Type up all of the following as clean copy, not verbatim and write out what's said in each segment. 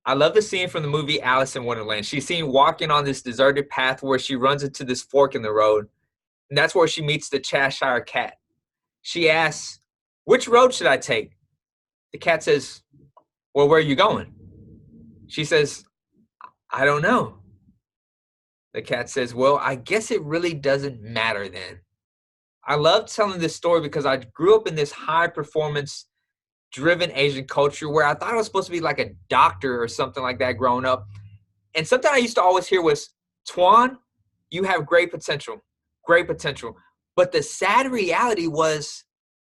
I love the scene from the movie Alice in Wonderland. She's seen walking on this deserted path where she runs into this fork in the road, and that's where she meets the Cheshire Cat. She asks, "Which road should I take?" The cat says, "Well, where are you going?" She says, "I don't know." The cat says, "Well, I guess it really doesn't matter then." I love telling this story because I grew up in this high performance driven Asian culture where I thought I was supposed to be like a doctor or something like that growing up. And something I used to always hear was, "Tuan, you have great potential, great potential." But the sad reality was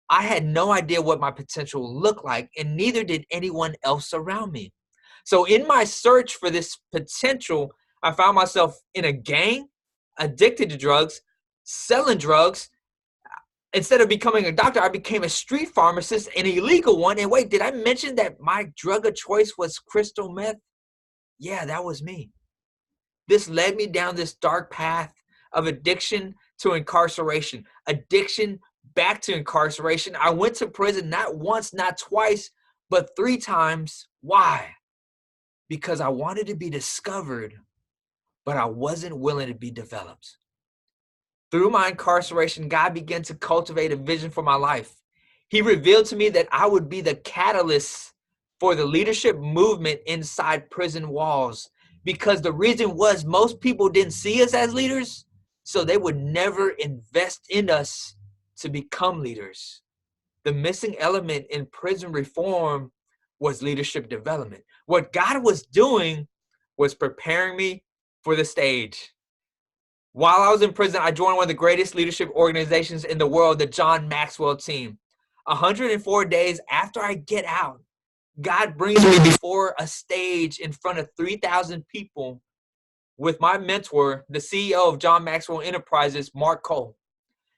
I had no idea what my potential looked like, and neither did anyone else around me. So in my search for this potential, I found myself in a gang, addicted to drugs, selling drugs. Instead of becoming a doctor, I became a street pharmacist, an illegal one. And wait, did I mention that my drug of choice was crystal meth? Yeah, that was me. This led me down this dark path of addiction to incarceration, addiction back to incarceration. I went to prison not once, not twice, but 3 times. Why? Because I wanted to be discovered, but I wasn't willing to be developed. Through my incarceration, God began to cultivate a vision for my life. He revealed to me that I would be the catalyst for the leadership movement inside prison walls. Because the reason was most people didn't see us as leaders, so they would never invest in us to become leaders. The missing element in prison reform was leadership development. What God was doing was preparing me for the stage. While I was in prison, I joined one of the greatest leadership organizations in the world, the John Maxwell team. 104 days after I get out, God brings me before a stage in front of 3,000 people with my mentor, the CEO of John Maxwell Enterprises, Mark Cole.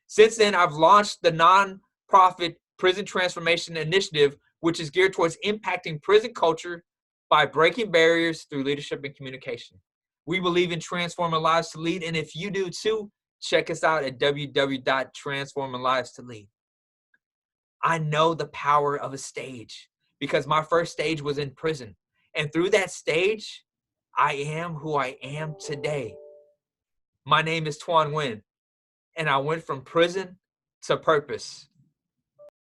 Since then, I've launched the nonprofit Prison Transformation Initiative, which is geared towards impacting prison culture by breaking barriers through leadership and communication. We believe in transforming lives to lead, and if you do too, check us out at www.transforminglives2lead. I know the power of a stage because my first stage was in prison. And through that stage, I am who I am today. My name is Tuan Nguyen, and I went from prison to purpose.